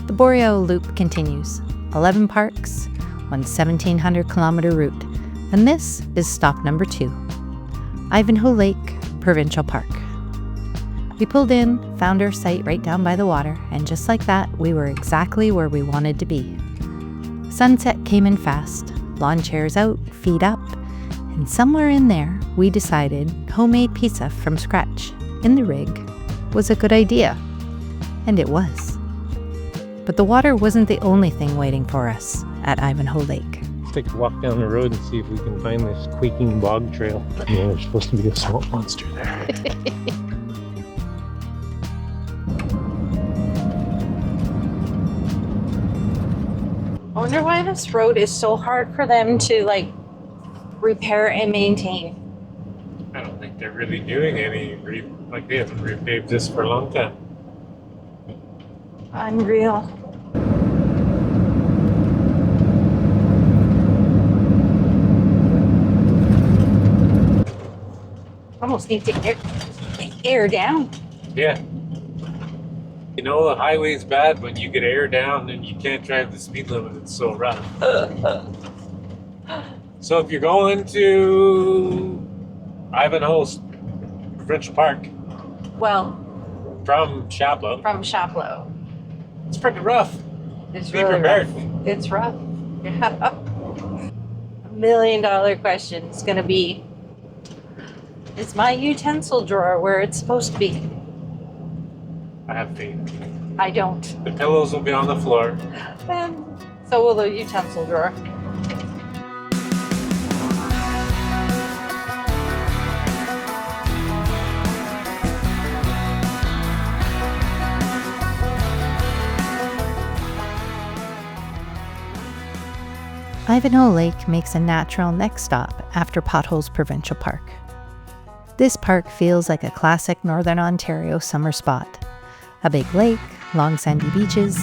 The Boreal Loop continues, 11 parks, one 1,700-kilometer route, and this is stop number 2, Ivanhoe Lake, Provincial Park. We pulled in, found our site right down by the water, and just like that, we were exactly where we wanted to be. Sunset came in fast, lawn chairs out, feet up, and somewhere in there, we decided homemade pizza from scratch in the rig was a good idea. And it was. But the water wasn't the only thing waiting for us at Ivanhoe Lake. Let's take a walk down the road and see if we can find this quaking bog trail. Yeah, there's supposed to be a salt monster there. I wonder why this road is so hard for them to repair and maintain. I don't think they're really doing any, they haven't repaved this for a long time. Unreal. Almost need to air down. Yeah. You know, the highway's bad when you get air down and you can't drive the speed limit. It's so rough. So if you're going to Ivanhoe Provincial Park Well, from Chapleau, it's pretty rough. it's Be really prepared. rough. It's rough. Yeah. $1 million question is going to be, is my utensil drawer where it's supposed to be? I have faith. I don't. The pillows will be on the floor. And so will the utensil drawer. Ivanhoe Lake makes a natural next stop after Potholes Provincial Park. This park feels like a classic Northern Ontario summer spot. A big lake, long sandy beaches,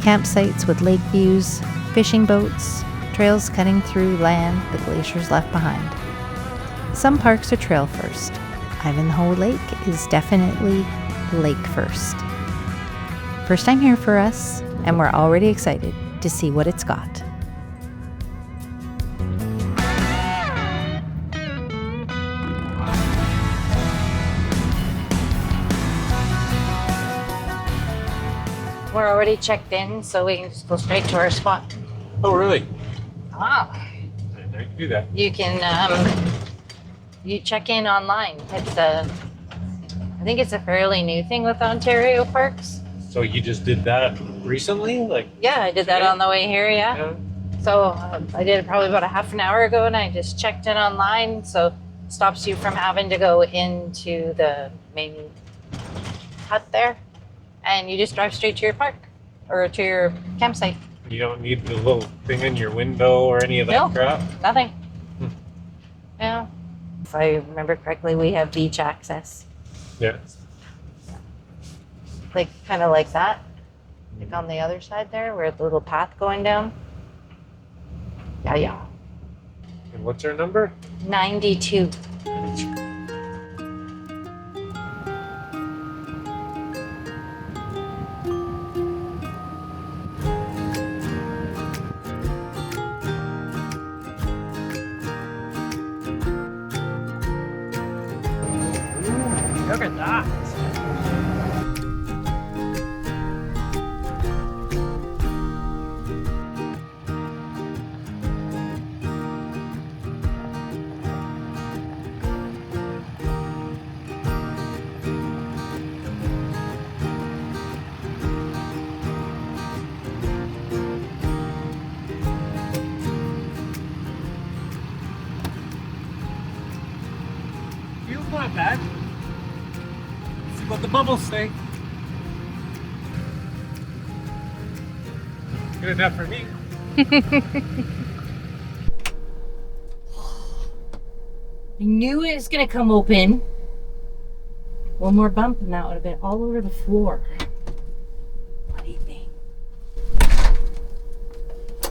campsites with lake views, fishing boats, trails cutting through land the glaciers left behind. Some parks are trail first. Ivanhoe Lake is definitely lake first. First time here for us, and we're already excited to see what it's got. We're already checked in, so we can just go straight to our spot. Oh, really? Ah. I can do that. You can, you check in online. I think it's a fairly new thing with Ontario parks. So you just did that recently? Yeah, I did that Yeah. on the way here, yeah. So I did it probably about a half an hour ago, and I just checked in online, so it stops you from having to go into the main hut there. And you just drive straight to your park or to your campsite. You don't need the little thing in your window or any of that No. crap? Nothing. Yeah. If I remember correctly, we have beach access. Yeah. Kind of like that. Like on the other side there, where the little path going down. Yeah. And what's our number? 92. Look at that. Feels not bad. See what the bubbles say. Good enough for me. I knew it was gonna come open. One more bump and that would have been all over the floor. What do you think?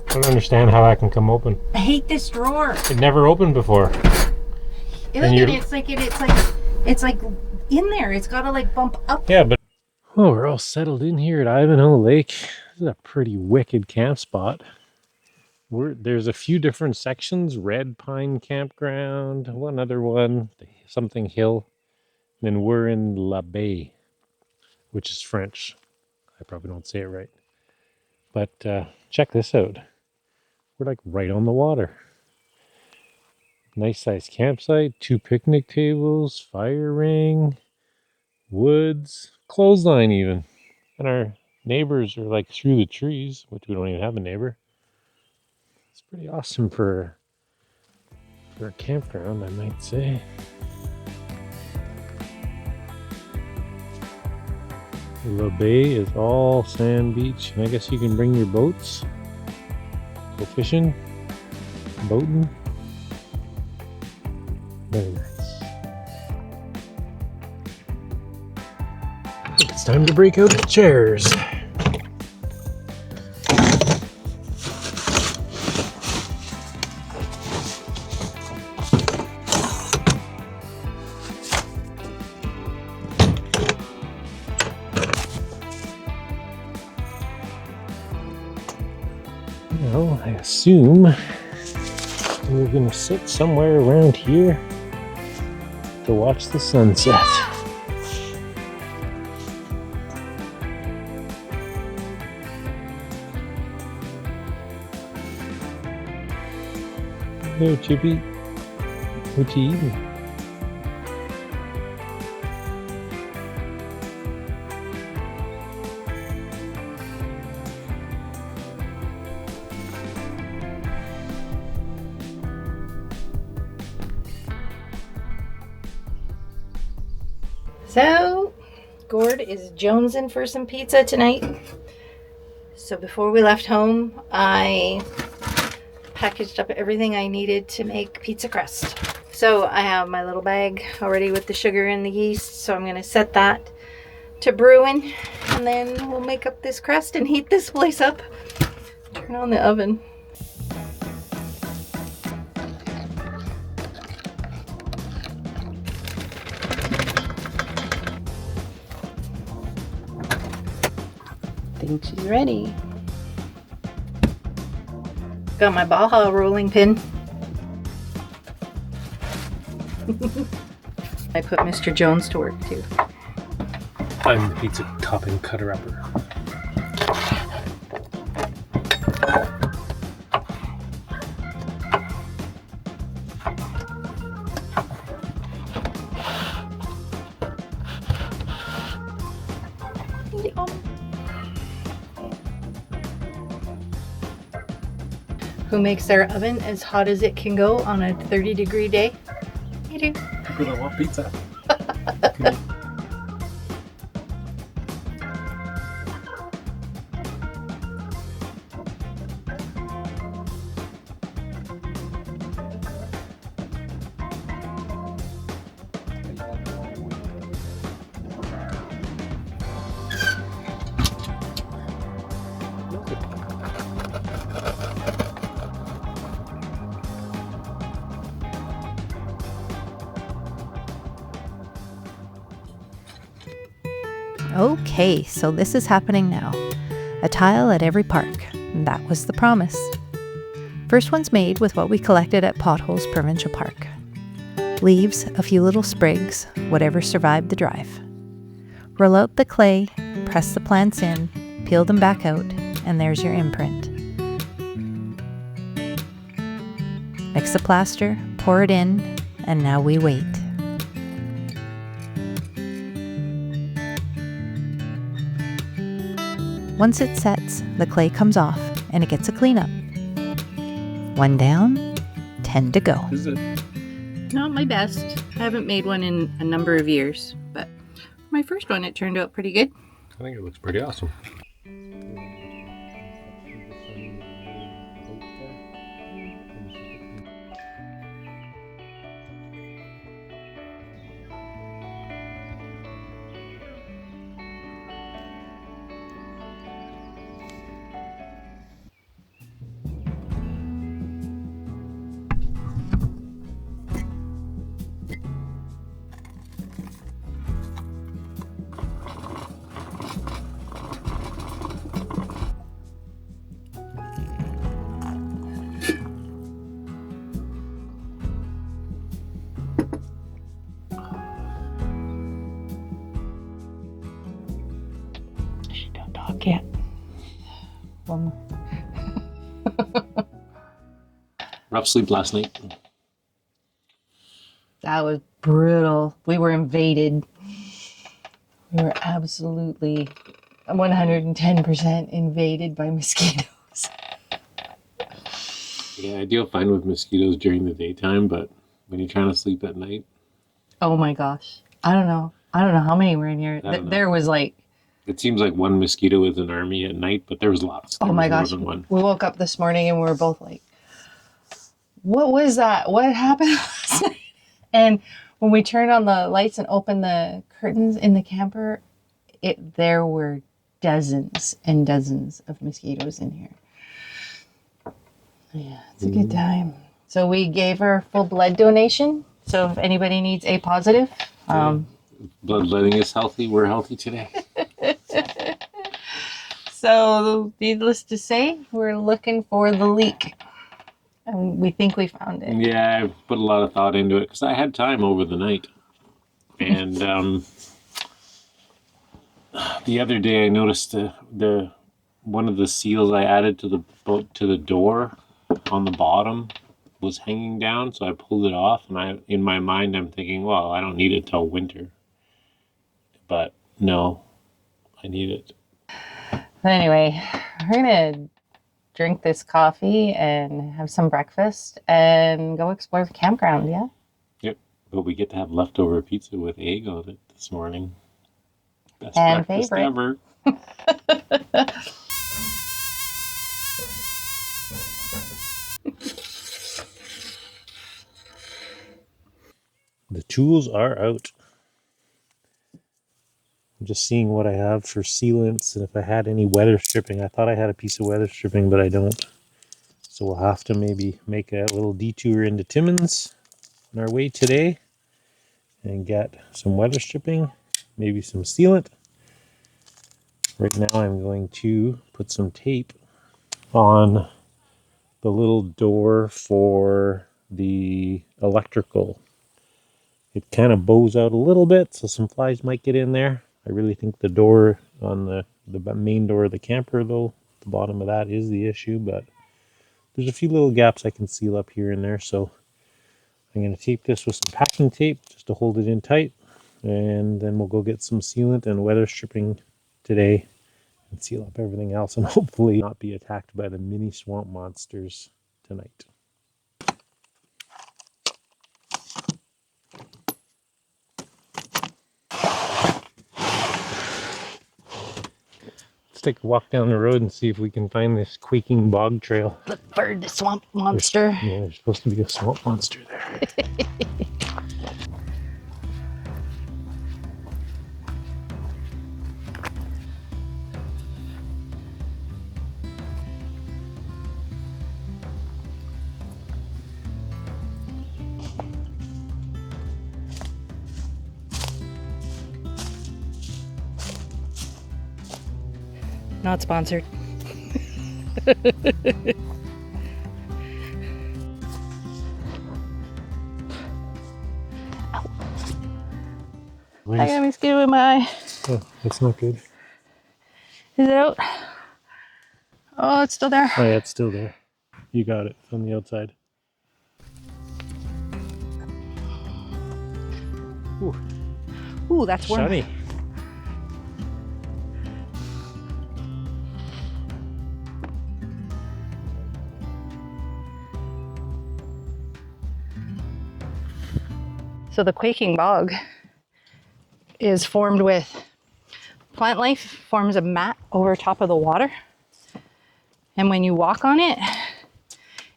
I don't understand how that can come open. I hate this drawer. It never opened before. Look at it, it's like in there. It's gotta like bump up. Yeah, but Oh, we're all settled in here at Ivanhoe Lake. This is a pretty wicked camp spot. There's a few different sections: Red Pine Campground, one other one, something hill. Then we're in La Baie, which is French. I probably don't say it right. But check this out. We're like right on the water. Nice sized campsite, 2 picnic tables, fire ring, woods, clothesline even. And our neighbors are like through the trees, which we don't even have a neighbor. It's pretty awesome for a campground, I might say. La Baie is all sand beach, and I guess you can bring your boats. Go fishing, boating. Very nice. It's time to break out the chairs. Well, I assume we're gonna sit somewhere around here to watch the sunset. Hello, Chippy. What you eating? So, Gord is jonesing for some pizza tonight. So before we left home, I packaged up everything I needed to make pizza crust. So I have my little bag already with the sugar and the yeast. So I'm going to set that to brewing, and then we'll make up this crust and heat this place up. Turn on the oven. I think she's ready. Got my Baja rolling pin. I put Mr. Jones to work too. I'm the pizza topping cutter-upper. Who makes their oven as hot as it can go on a 30-degree day? You do. People don't want pizza. Okay, so this is happening now. A tile at every park. That was the promise. First one's made with what we collected at Potholes Provincial Park. Leaves, a few little sprigs, whatever survived the drive. Roll out the clay, press the plants in, peel them back out, and there's your imprint. Mix the plaster, pour it in, and now we wait. Once it sets, the clay comes off and it gets a cleanup. 1 down, 10 to go. Is it? Not my best. I haven't made one in a number of years, but my first one, it turned out pretty good. I think it looks pretty awesome. can't. One more. Rough sleep last night. That was brutal. We were invaded. We were absolutely 110% invaded by mosquitoes. Yeah, I deal fine with mosquitoes during the daytime, but when you're trying to sleep at night, Oh my gosh. I don't know how many were in here. I don't know. There was like, it seems like one mosquito is an army at night, but there was lots. There oh my was more gosh. than one. We woke up this morning and we were both like, what was that? What happened last night? And when we turned on the lights and opened the curtains in the camper, there were dozens and dozens of mosquitoes in here. Yeah, it's a good time. So we gave her full blood donation. So if anybody needs A positive, Bloodletting is healthy. We're healthy today. so needless to say, we're looking for the leak. And we think we found it. Yeah, I put a lot of thought into it because I had time over the night. And the other day I noticed the one of the seals I added to the door on the bottom was hanging down, so I pulled it off, and in my mind I'm thinking, well, I don't need it till winter. But no, I need it. Anyway, we're gonna drink this coffee and have some breakfast and go explore the campground, yeah? Yep. But we get to have leftover pizza with egg on it this morning. Best And breakfast favorite. ever. The tools are out. I'm just seeing what I have for sealants and if I had any weather stripping. I thought I had a piece of weather stripping, but I don't. So we'll have to maybe make a little detour into Timmins on our way today and get some weather stripping, maybe some sealant. Right now I'm going to put some tape on the little door for the electrical. It kind of bows out a little bit, so some flies might get in there. I really think the door on the main door of the camper, though, the bottom of that is the issue, but there's a few little gaps I can seal up here and there, so I'm going to tape this with some packing tape just to hold it in tight, and then we'll go get some sealant and weather stripping today and seal up everything else and hopefully not be attacked by the mini swamp monsters tonight. Let's take a walk down the road and see if we can find this quaking bog trail. Look for the swamp monster. There's supposed to be a swamp monster there. Not sponsored. I got a mosquito in my eye. Oh, that's not good. Is it out? Oh, it's still there. Oh yeah, it's still there. You got it on the outside. Ooh, Ooh, that's warm. sunny. So the quaking bog is formed with plant life, forms a mat over top of the water. And when you walk on it,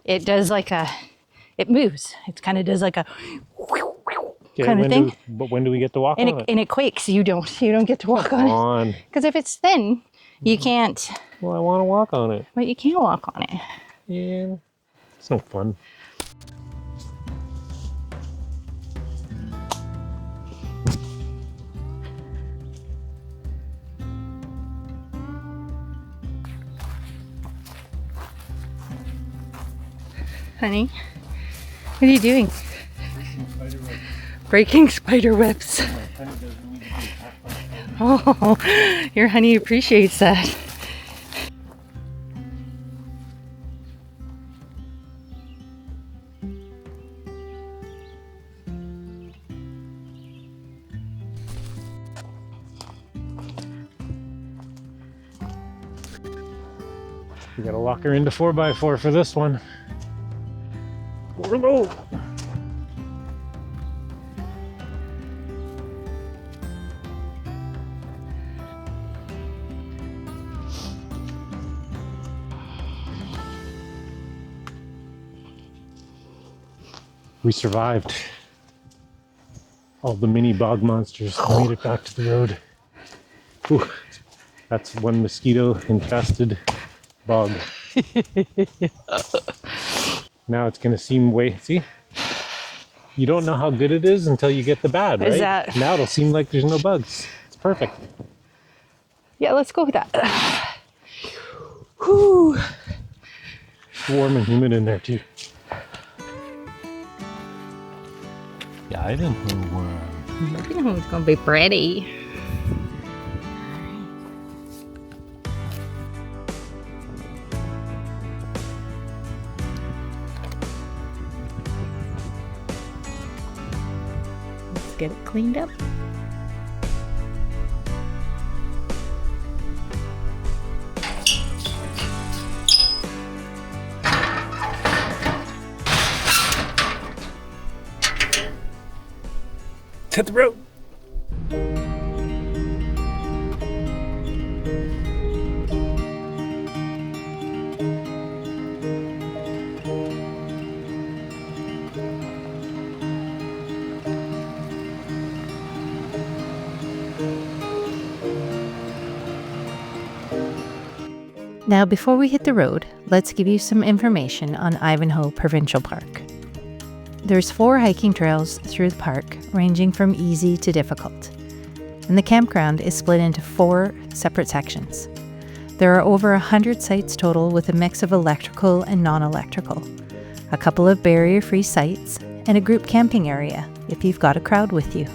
it does like it moves. It kind of does like a kind of thing. But when do we get to walk on it? And it quakes. You don't get to walk on it. Because if it's thin, you can't. Well, I want to walk on it. But you can't walk on it. Yeah, it's no fun. Honey, what are you doing? Breaking spider webs. Oh, your honey appreciates that. We gotta lock her into 4x4 for this one. Whoa. We survived. All the mini bog monsters made it back to the road. Whew. That's one mosquito infested bog. Now it's gonna seem see? You don't know how good it is until you get the bad, right? Is that- Now it'll seem like there's no bugs. It's perfect. Yeah, let's go with that. Whew. It's warm and humid in there too. The Ivanhoe worm. It's gonna be pretty. Let's get it cleaned up. Hit the road. Now, before we hit the road, let's give you some information on Ivanhoe Provincial Park. There's 4 hiking trails through the park, ranging from easy to difficult. And the campground is split into 4 separate sections. There are over 100 sites total with a mix of electrical and non-electrical, a couple of barrier-free sites, and a group camping area if you've got a crowd with you.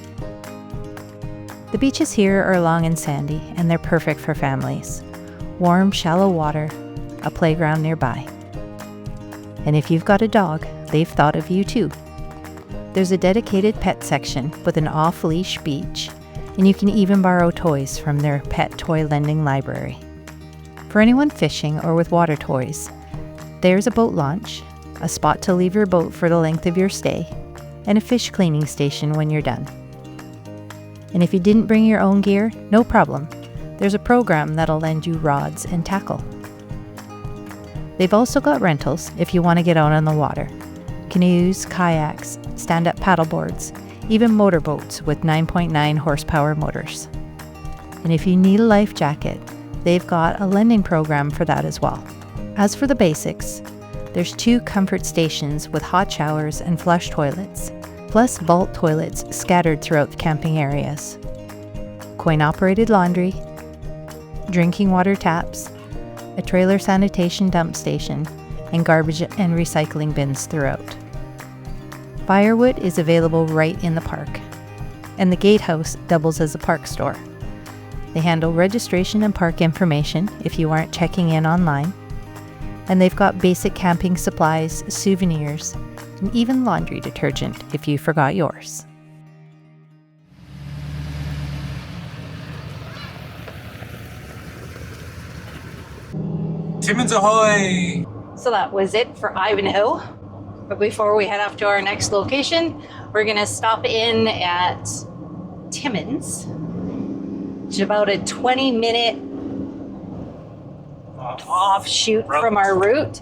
The beaches here are long and sandy, and they're perfect for families. Warm, shallow water, a playground nearby. And if you've got a dog, they've thought of you too. There's a dedicated pet section with an off-leash beach, and you can even borrow toys from their pet toy lending library. For anyone fishing or with water toys, there's a boat launch, a spot to leave your boat for the length of your stay, and a fish cleaning station when you're done. And if you didn't bring your own gear, no problem. There's a program that'll lend you rods and tackle. They've also got rentals if you want to get out on the water. Canoes, kayaks, stand-up paddleboards, even motorboats with 9.9 horsepower motors. And if you need a life jacket, they've got a lending program for that as well. As for the basics, there's 2 comfort stations with hot showers and flush toilets, plus vault toilets scattered throughout the camping areas. Coin-operated laundry, drinking water taps, a trailer sanitation dump station, and garbage and recycling bins throughout. Firewood is available right in the park, and the gatehouse doubles as a park store. They handle registration and park information if you aren't checking in online, and they've got basic camping supplies, souvenirs, and even laundry detergent if you forgot yours. Timmins ahoy! So that was it for Ivanhoe. But before we head off to our next location, we're gonna stop in at Timmins, which is about a 20-minute offshoot from our route,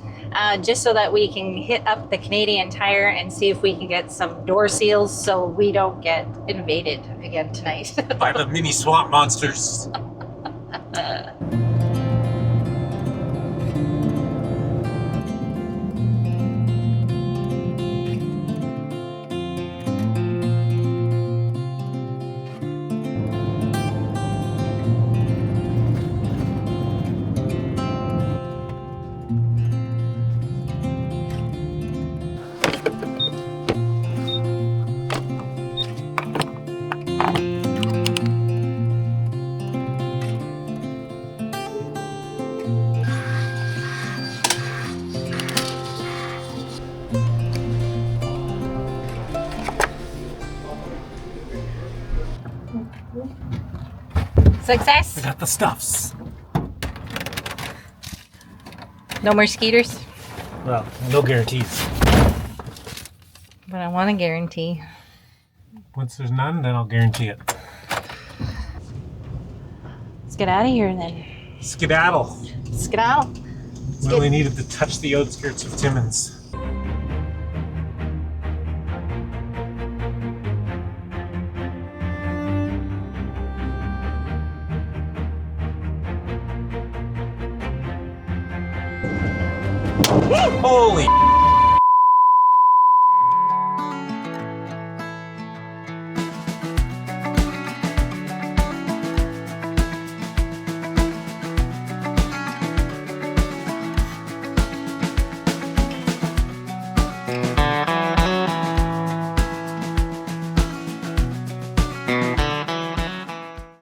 just so that we can hit up the Canadian Tire and see if we can get some door seals so we don't get invaded again tonight. By the mini swamp monsters. Success! Got the stuffs. No more skeeters? Well, no guarantees. But I want to guarantee. Once there's none, then I'll guarantee it. Let's get out of here then. Skedaddle. Skedaddle. We only needed to touch the outskirts of Timmins. Holy